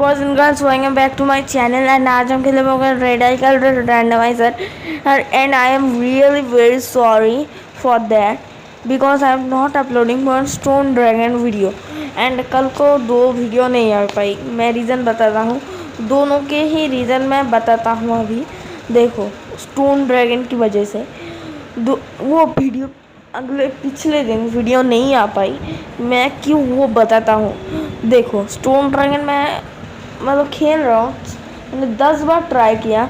Boys and girls, welcome back to my channel and आज हम खेले होंगे radical randomiser and I am really very sorry for that because I am not uploading one stone dragon video and कल को 2 video नहीं आ पाई। मैं reason बताता हूँ, दोनों के ही रीज़न मैं बताता हूँ। अभी देखो, स्टोन ड्रैगन की वजह से वो वीडियो पिछले दिन वीडियो नहीं आ पाई। मैं क्यों वो बताता हूँ। देखो, स्टोन ड्रैगन मैं मतलब खेल रहा हूँ, मैंने 10 बार ट्राई किया,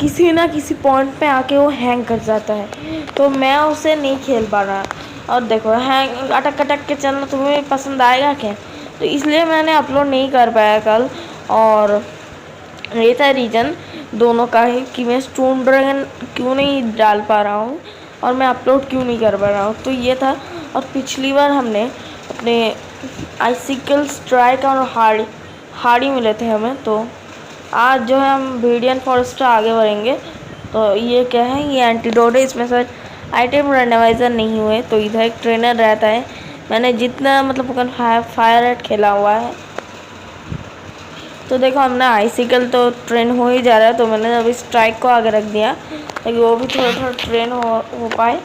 किसी ना किसी पॉइंट पे आके वो हैंग कर जाता है, तो मैं उसे नहीं खेल पा रहा। और देखो, हैंग अटक अटक के चलना तुम्हें पसंद आएगा क्या? तो इसलिए मैंने अपलोड नहीं कर पाया कल। और ये था रीज़न दोनों का ही कि मैं स्टोन ड्रैगन क्यों नहीं डाल पा रहा हूँ और मैं अपलोड क्यों नहीं कर पा रहा हूँ, तो ये था। और पिछली बार हमने अपने आइसिकल स्ट्राइक और हार्डी मिले थे हमें, तो आज जो है हम वीडियन फॉरेस्ट आगे बढ़ेंगे। तो ये क्या है, ये एंटीडोट है, इसमें सर आइटम रैंडमाइजर नहीं हुए। तो इधर एक ट्रेनर रहता है, मैंने जितना मतलब फायर रेट खेला हुआ है। तो देखो, हमने आइसिकल तो ट्रेन हो ही जा रहा है, तो मैंने अभी स्ट्राइक को आगे रख दिया ताकि वो भी थोड़ा थोड़ा ट्रेन हो पाए।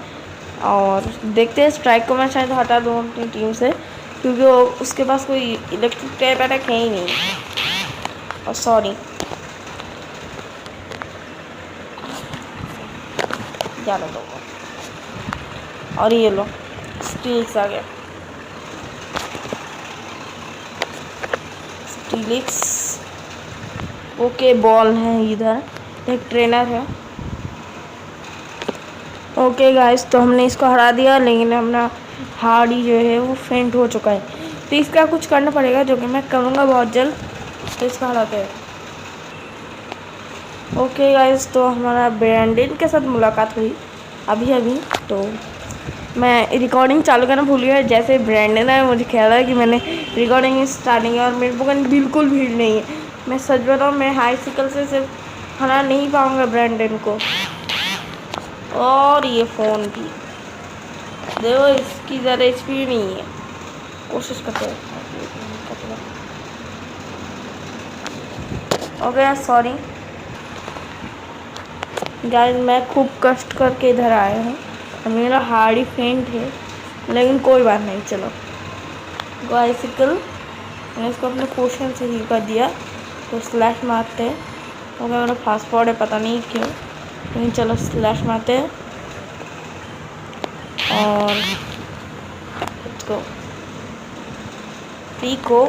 और देखते हैं, स्ट्राइक को मैं शायद हटा दूँ अपनी टीम से, क्योंकि वो उसके पास कोई इलेक्ट्रिक टाइप अटैक है ही नहीं। और सॉरी, ज़्यादा दो। और ये लो, स्टील्स आ गया, स्टीलिक्स। ओके, बॉल है इधर, एक ट्रेनर है। ओके गाइस, तो हमने इसको हरा दिया, लेकिन अपना हार्डी जो है वो फेंट हो चुका है, तो इसका कुछ करना पड़ेगा, जो कि मैं करूँगा बहुत जल्द। तो इसका हराते हैं। ओके गाइस, तो हमारा ब्रैंडन के साथ मुलाकात हुई अभी। तो मैं रिकॉर्डिंग चालू करना भूल गया। जैसे ब्रैंडन है, मुझे ख्याल है कि मैंने रिकॉर्डिंग स्टार्टिंग है और मेरे को बिल्कुल भीड़ नहीं है। मैं सच बताऊँ, मैं हाईसिकल से सिर्फ हरा नहीं पाऊँगा ब्रैंडन को। और ये फ़ोन भी देखो, इसकी ज़्यादा स्पीड नहीं है, कोशिश करते हैं। ओके सॉरी गाइस, मैं खूब कष्ट करके इधर आया हूँ और मेरा हार्डी फेंट है, लेकिन कोई बात नहीं। चलो, बाइसिकल मैंने इसको अपने पोर्शन से ही कर दिया, तो स्लैश मारते हैं। ओके, मेरा फास्ट फॉरवर्ड है, पता नहीं क्यों, लेकिन चलो स्लैश मारते हैं। और इसको पी को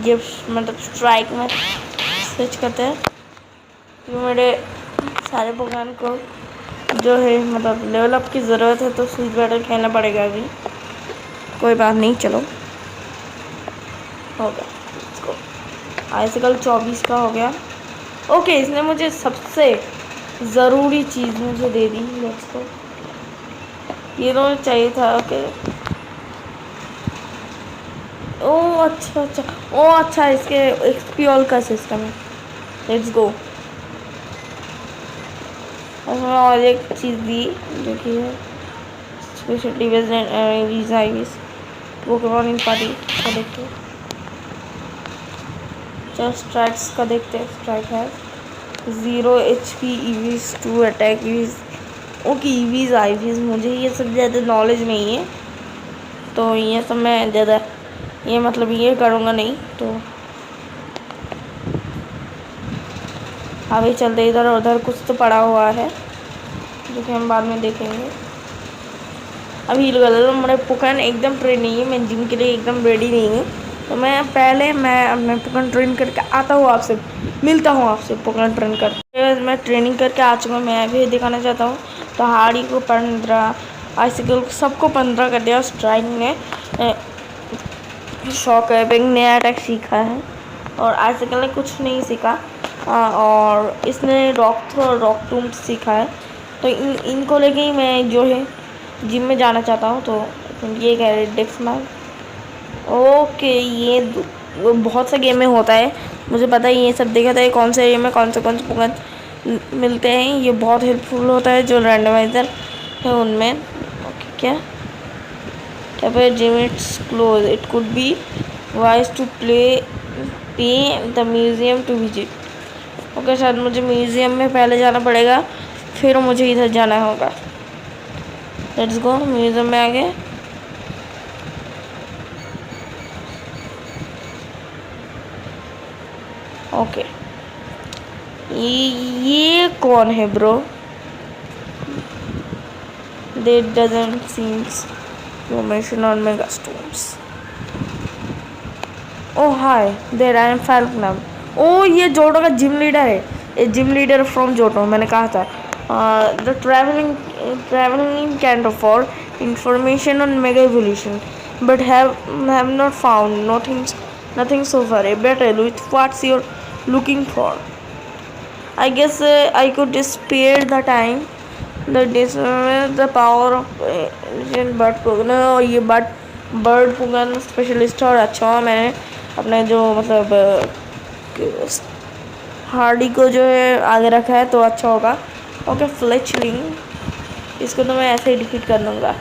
गिफ्ट मतलब स्ट्राइक में स्विच करते हैं, क्योंकि मेरे सारे पोकेमॉन को जो है मतलब लेवल अप की ज़रूरत है, तो स्विच बैटल खेलना पड़ेगा अभी। कोई बात नहीं, चलो हो गया। इसको आइसिकल 24 का हो गया। ओके, इसने मुझे सबसे ज़रूरी चीज़ मुझे दे दी। लेट्स गो, ये तो चाहिए था। ओके, ओ अच्छा, इसके एक्सपी ऑल का सिस्टम है। Let's go. और एक चीज़ दी जो कि है स्पेशल डिवाइस पोकेमॉन इन पार्टी का। देखते हैं, चलो स्ट्राइक्स का देखते हैं। स्ट्राइक है 0 HP, EVs 2 attack, EVs. Okay, EVs IVs मुझे ये सब ज़्यादा नॉलेज नहीं है, तो ये सब मैं ज़्यादा ये मतलब ये करूँगा नहीं। तो अभी चलते, इधर उधर कुछ तो पड़ा हुआ है जो कि हम बाद में देखेंगे। अभी मेरे पोकेमॉन एकदम ट्रेन नहीं है, मैं जिम के लिए एकदम रेडी नहीं हूँ। तो मैं अपने पोकेमॉन ट्रेन करके आता हूँ, आपसे मिलता हूँ, आपसे पोकेमॉन ट्रेन करके। मैं ट्रेनिंग करके आ चुका हूँ, मैं अभी दिखाना चाहता हूँ। तो हार्डी को 15, आइसिकल सबको 15 कर दिया। स्ट्राइक ने शॉक वेविंग नया अटैक सीखा है, और आइसिकल ने कुछ नहीं सीखा। और इसने रॉक टूम सीखा है। तो इनको लेके ही मैं जो है जिम में जाना चाहता हूँ। तो ये कह रहे डिक्स मार। ओके, ये बहुत से गेम में होता है, मुझे पता है, ये सब देखा था कौन से गेम में कौन से पोकेमॉन मिलते हैं। ये बहुत हेल्पफुल होता है जो रैंडमाइजर है उनमें। ओके, क्या पे gym it's close, it could be wise to play pay the museum to visit. Okay, शायद मुझे म्यूज़ियम में पहले जाना पड़ेगा, फिर मुझे इधर जाना होगा। लेट्स गो, म्यूज़ियम में आ गए। ओके, ये कौन है bro? There doesn't seems information on mega stones. Oh hi, there I am Falcon. Oh, ये जोटो का जिम लीडर है। ये जिम लीडर फ्रॉम जोटो, मैंने कहा था। The traveling can't afford information on mega evolution, but have not found nothing so far. A better with what's you're looking for. I guess I could spare the time. The power of bird pigeon. ये bird पुगन specialist और अच्छा हुआ मैंने अपने जो मतलब Hardy को जो है आगे रखा है, तो अच्छा होगा। ओके, फ्लेचलिंग, इसको तो मैं ऐसे ही डिफीट कर लूँगा।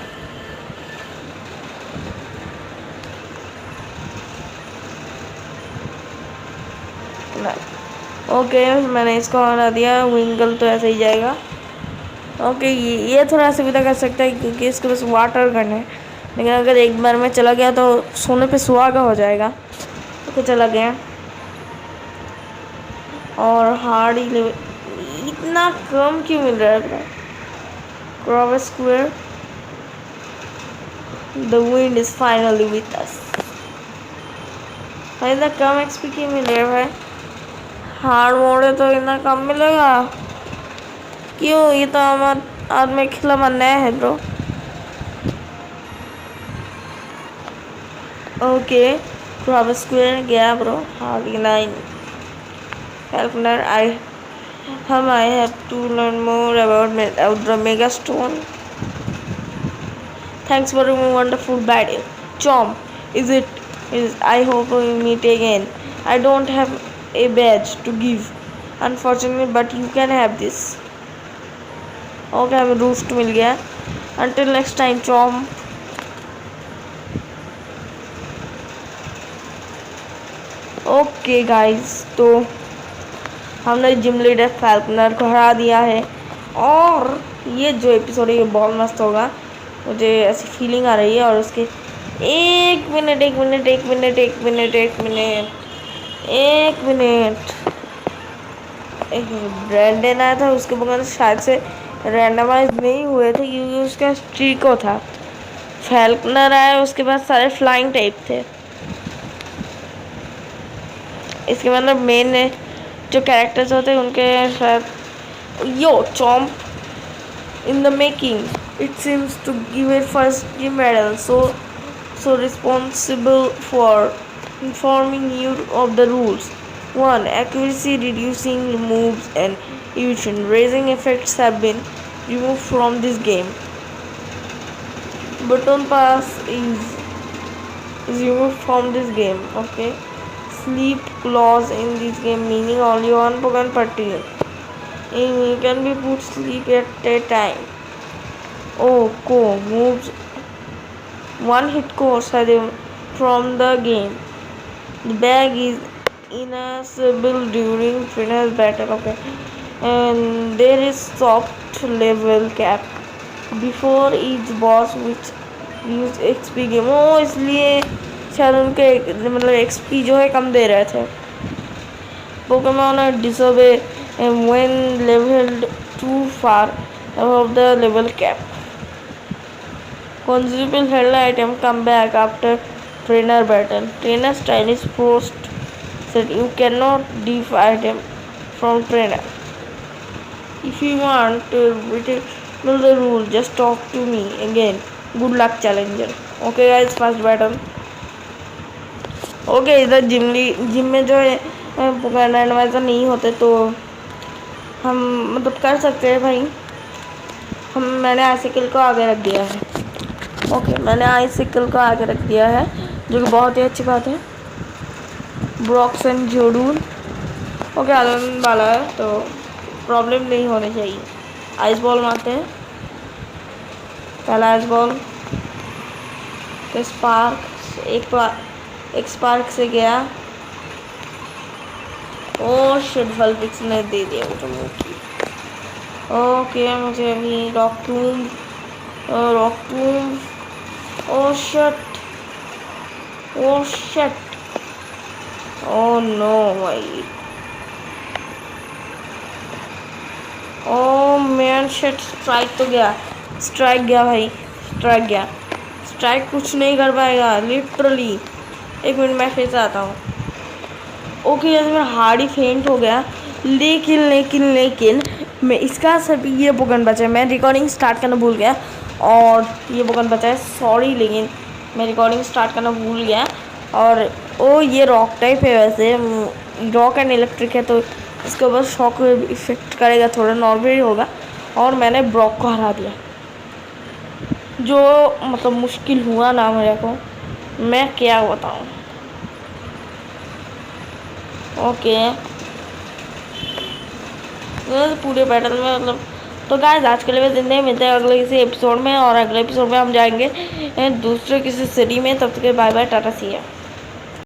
ओके, मैंने इसको हटा दिया। विंगल तो ऐसे ही जाएगा। ओके, ये थोड़ा सुविधा कर सकता है क्योंकि इसके पास वाटर गन है, लेकिन अगर एक बार में चला गया तो सोने पे सुहागा हो जाएगा। ओके, चला गया। और हार्ड इतना कम क्यों मिल रहा है? Crow square, the wind is finally with us. भाई, इतना कम एक्सपी क्यों मिल रहा है भाई? हार्ड मोड है तो इतना कम मिलेगा क्यों? ये तो हमारा आदमी खिलाफ नया है ब्रो। ओके, क्रॉव स्क्वायर गया bro. Hardy 9 Falconer, I have to learn more about the Mega Stone. Thanks for a wonderful battle. Chomp, I hope we meet again. I don't have a badge to give, unfortunately, but you can have this. Okay, हमें roost मिल गया। Until next time, Chomp. Okay guys, तो हमने gym leader falconer को हरा दिया है। और ये जो एपिसोड है ये बहुत मस्त होगा, मुझे ऐसी फीलिंग आ रही है। और उसके एक ब्रैंडन आया था, उसके बगैर शायद से रैंडमाइज नहीं हुए थे क्योंकि उसका स्ट्रीको था। फैल्कनर आया, उसके बाद सारे फ्लाइंग टाइप थे। इसके मतलब मेन जो कैरेक्टर्स होते हैं उनके शायद yo chomp in the making. It seems to give it first team medal, so responsible for informing you of the rules. 1. Accuracy reducing moves and evasion raising effects have been removed from this game. Button pass is removed from this game. Okay. Sleep clause in this game, meaning only one Pokemon per turn. You can be put sleep at a time. Oh, moves one hit course from the game. The bag is inaccessible during final battle. Okay, and there is soft level cap before each boss which use XP game. Oh, इसलिए शायद उनके मतलब XP जो है कम दे रहे थे। Pokemon disobey when leveled too far above the level cap. Consumable held item come back after trainer battle. Trainer style is post said you cannot diff item from trainer. If you want to know the rule, just talk to me again. Good luck, challenger. Okay guys, first battle. Okay, इधर gym में जो है randomiser नहीं होते तो हम मतलब कर सकते हैं भाई। मैंने आइसिकल को आगे रख दिया है। ओके, मैंने आइसिकल को आगे रख दिया है, जो कि बहुत ही अच्छी बात है। ब्रॉक्स एंड जोडून ओके, आनंद वाला है तो प्रॉब्लम नहीं होनी चाहिए। आइस बॉल मारते हैं। पहला आइस बॉल तो स्पार्क, एक स्पार्क से गया। ओ शिट, वल्पिक्स ने दे दिया मुझे मुंह। ओके मुझे अभी rock tomb oh shit, oh shit, oh no भाई, ओ मैन शिट, स्ट्राइक तो गया, स्ट्राइक गया भाई, स्ट्राइक गया, स्ट्राइक कुछ नहीं कर पाएगा लिटरली। एक मिनट मैं फिर से आता हूँ। ओके जैसे मेरा हार्ड ही फेंट हो गया, लेकिन लेकिन लेकिन मैं इसका सब ये बोगन बचा है, मैं रिकॉर्डिंग स्टार्ट करना भूल गया और ये बोगन बचा है, सॉरी, लेकिन मैं रिकॉर्डिंग स्टार्ट करना भूल गया। और ओ ये रॉक टाइप है, वैसे रॉक एंड इलेक्ट्रिक है, तो इसके ऊपर शॉक इफेक्ट करेगा, थोड़ा नॉर्मल ही होगा। और मैंने ब्रॉक को हरा दिया, जो मतलब मुश्किल हुआ ना मेरे को, मैं क्या बताऊँ। ओके पूरे बैटल में मतलब, तो गाइस आज के लिए बस इतने, मिलते हैं अगले किसी एपिसोड में, और अगले एपिसोड में हम जाएंगे दूसरे किसी सिटी में। तब तक बाय बाय, टाटा, सी यू।